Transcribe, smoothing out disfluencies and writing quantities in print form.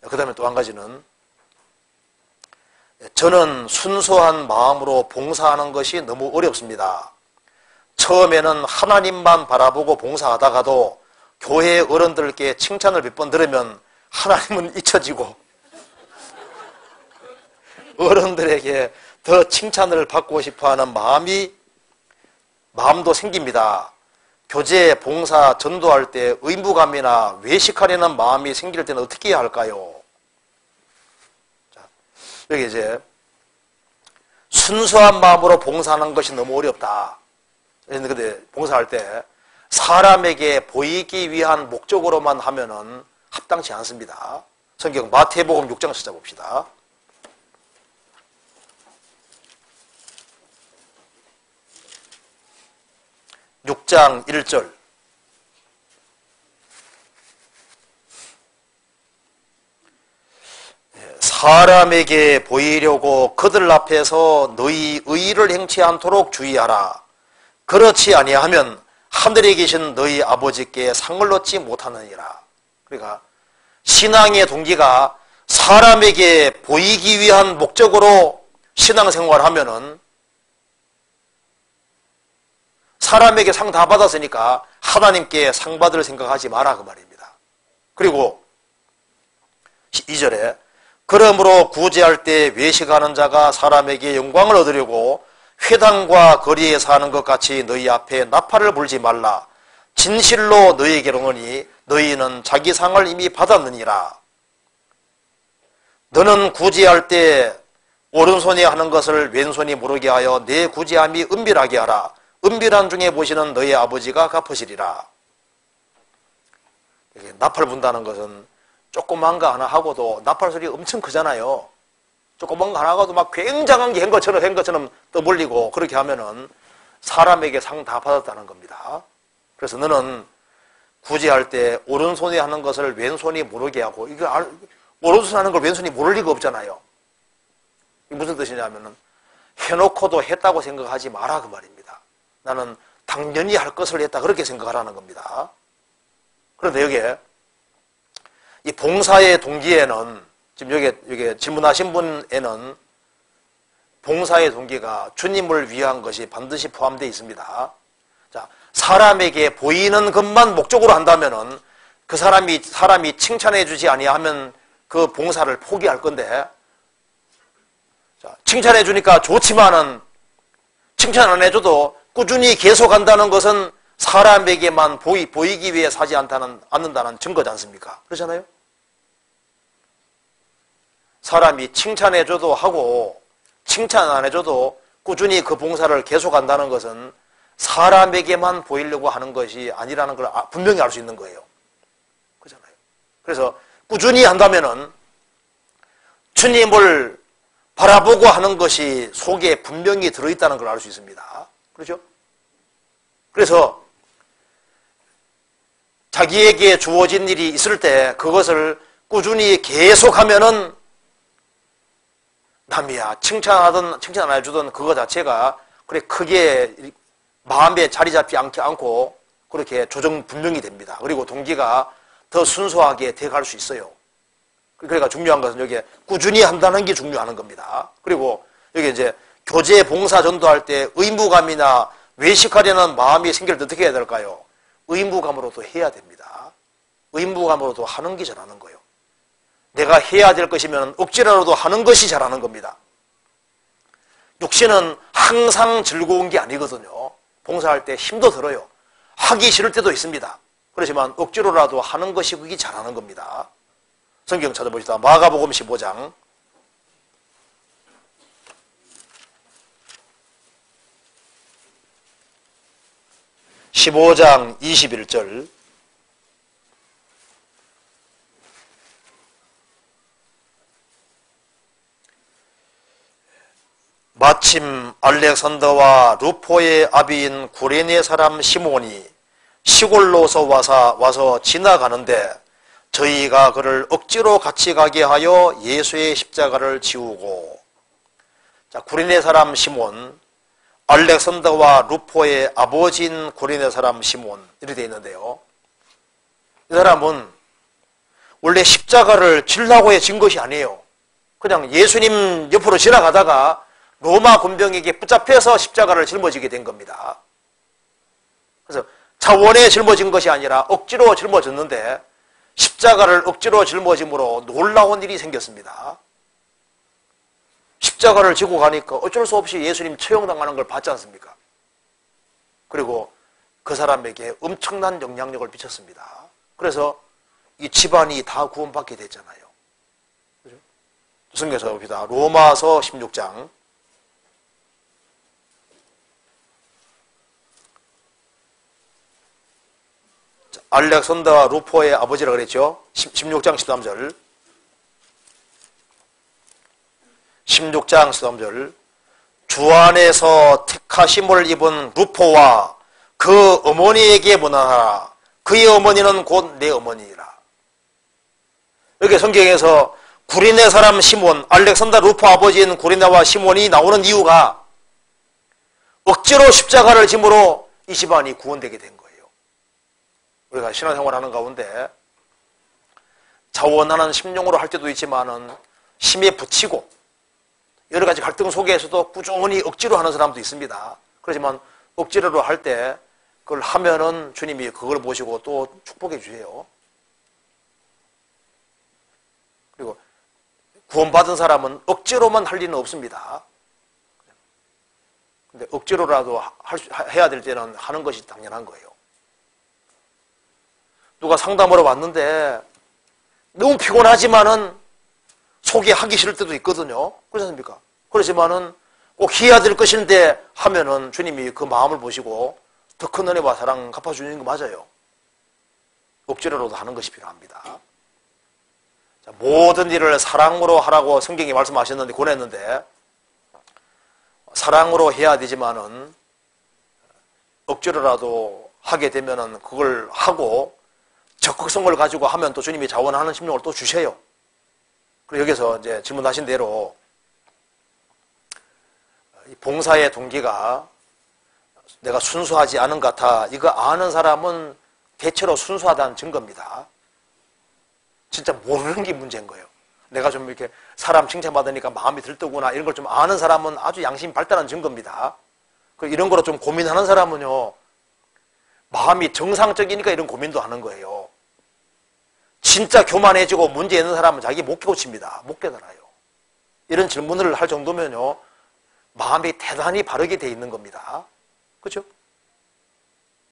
그 다음에 또 한 가지는 저는 순수한 마음으로 봉사하는 것이 너무 어렵습니다. 처음에는 하나님만 바라보고 봉사하다가도 교회 어른들께 칭찬을 몇 번 들으면 하나님은 잊혀지고 어른들에게 더 칭찬을 받고 싶어하는 마음도 생깁니다. 교제, 봉사, 전도할 때 의무감이나 외식하려는 마음이 생길 때는 어떻게 해야 할까요? 자, 여기 이제 순수한 마음으로 봉사하는 것이 너무 어렵다. 그런데 봉사할 때 사람에게 보이기 위한 목적으로만 하면은 합당치 않습니다. 성경 마태복음 6장 찾아봅시다. 6장 1절. 사람에게 보이려고 그들 앞에서 너희 의를 행치 않도록 주의하라. 그렇지 아니하면 하늘에 계신 너희 아버지께 상을 얻지 못하느니라. 그러니까 신앙의 동기가 사람에게 보이기 위한 목적으로 신앙생활을 하면은 사람에게 상 다 받았으니까 하나님께 상 받을 생각하지 마라 그 말입니다. 그리고 2절에 그러므로 구제할 때 외식하는 자가 사람에게 영광을 얻으려고 회당과 거리에 사는 것 같이 너희 앞에 나팔을 불지 말라. 진실로 너희에게로니 너희는 자기 상을 이미 받았느니라. 너는 구제할 때 오른손이 하는 것을 왼손이 모르게 하여 내 구제함이 은밀하게 하라. 은밀한 중에 보시는 너희 아버지가 갚으시리라. 나팔 분다는 것은 조그만 거 하나 하고도 나팔 소리 엄청 크잖아요. 조그만 거 하나 하고도 막 굉장한 게 한 것처럼 떠벌리고 그렇게 하면은 사람에게 상 다 받았다는 겁니다. 그래서 너는 구제할 때 오른손이 하는 것을 왼손이 모르게 하고, 오른손 하는 걸 왼손이 모를 리가 없잖아요. 이게 무슨 뜻이냐면은 해놓고도 했다고 생각하지 마라 그 말입니다. 나는 당연히 할 것을 했다 그렇게 생각하라는 겁니다. 그런데 여기에 이 봉사의 동기에는 지금 여기 질문하신 분에는 봉사의 동기가 주님을 위한 것이 반드시 포함되어 있습니다. 자, 사람에게 보이는 것만 목적으로 한다면은 그 사람이 칭찬해 주지 아니하면 그 봉사를 포기할 건데, 자, 칭찬해 주니까 좋지만은 칭찬 안 해줘도 꾸준히 계속한다는 것은 사람에게만 보이기 위해 사지 않는다는 증거지 않습니까? 그렇잖아요? 사람이 칭찬해줘도 하고 칭찬 안 해줘도 꾸준히 그 봉사를 계속한다는 것은 사람에게만 보이려고 하는 것이 아니라는 걸 분명히 알 수 있는 거예요. 그렇잖아요. 그래서 꾸준히 한다면은 주님을 바라보고 하는 것이 속에 분명히 들어있다는 걸 알 수 있습니다. 그렇죠? 그래서 자기에게 주어진 일이 있을 때 그것을 꾸준히 계속하면은 남이야 칭찬 안 해주던 그거 자체가 그래 크게 마음에 자리 잡지 않고 그렇게 조정 분명히 됩니다. 그리고 동기가 더 순수하게 돼갈 수 있어요. 그러니까 중요한 것은 여기 꾸준히 한다는 게 중요한 겁니다. 그리고 여기 이제 교제 봉사 전도할 때 의무감이나 외식하려는 마음이 생길 때 어떻게 해야 될까요? 의무감으로도 해야 됩니다. 의무감으로도 하는 게 잘하는 거예요. 내가 해야 될 것이면 억지로라도 하는 것이 잘하는 겁니다. 육신은 항상 즐거운 게 아니거든요. 봉사할 때 힘도 들어요. 하기 싫을 때도 있습니다. 그렇지만 억지로라도 하는 것이 그게 잘하는 겁니다. 성경 찾아보시다. 마가복음 15장 21절 마침 알렉산더와 루포의 아비인 구레네 사람 시몬이 시골로서 와서 지나가는데 저희가 그를 억지로 같이 가게 하여 예수의 십자가를 지우고. 자, 구레네 사람 시몬, 알렉산더와 루포의 아버지인 구레네 사람 시몬 이렇게 되어 있는데요. 이 사람은 원래 십자가를 지려고 해 진 것이 아니에요. 그냥 예수님 옆으로 지나가다가 로마 군병에게 붙잡혀서 십자가를 짊어지게 된 겁니다. 그래서 자원에 짊어진 것이 아니라 억지로 짊어졌는데 십자가를 억지로 짊어짐으로 놀라운 일이 생겼습니다. 십자가를 지고 가니까 어쩔 수 없이 예수님 처형당하는 걸 봤지 않습니까? 그리고 그 사람에게 엄청난 영향력을 미쳤습니다. 그래서 이 집안이 다 구원받게 됐잖아요. 그죠? 성경에서 봅시다. 로마서 16장. 알렉산더 루포의 아버지라 그랬죠. 16장 13절. 16장 13절. 주 안에서 택하심을 입은 루포와 그 어머니에게 문안하라. 그의 어머니는 곧 내 어머니이라. 여기 성경에서 구리네 사람 시몬, 알렉산더 루포 아버지인 구리네와 시몬이 나오는 이유가 억지로 십자가를 짐으로 이 집안이 구원되게 된 거예요. 우리가 신앙생활하는 가운데 자원하는 심령으로 할 때도 있지만은 힘에 부치고 여러 가지 갈등 속에서도 꾸준히 억지로 하는 사람도 있습니다. 그렇지만 억지로 할 때 그걸 하면은 주님이 그걸 보시고 또 축복해 주세요. 그리고 구원받은 사람은 억지로만 할 일은 없습니다. 근데 억지로라도 해야 될 때는 하는 것이 당연한 거예요. 누가 상담하러 왔는데 너무 피곤하지만은 속이 하기 싫을 때도 있거든요. 그렇지 않습니까? 그렇지만은 꼭 해야 될 것인데 하면은 주님이 그 마음을 보시고 더 큰 은혜와 사랑 갚아주는 거 맞아요. 억지로라도 하는 것이 필요합니다. 자, 모든 일을 사랑으로 하라고 성경이 말씀하셨는데, 권했는데, 사랑으로 해야 되지만은 억지로라도 하게 되면은 그걸 하고 적극성을 가지고 하면 또 주님이 자원하는 심령을 또 주셔요. 그리고 여기서 이제 질문하신 대로 봉사의 동기가 내가 순수하지 않은 것 같아. 이거 아는 사람은 대체로 순수하다는 증거입니다. 진짜 모르는 게 문제인 거예요. 내가 좀 이렇게 사람 칭찬받으니까 마음이 들뜨구나 이런 걸 좀 아는 사람은 아주 양심이 발달한 증거입니다. 이런 거로 좀 고민하는 사람은요, 마음이 정상적이니까 이런 고민도 하는 거예요. 진짜 교만해지고 문제 있는 사람은 자기 못 고칩니다. 못 깨달아요. 이런 질문을 할 정도면요, 마음이 대단히 바르게 돼 있는 겁니다. 그렇죠?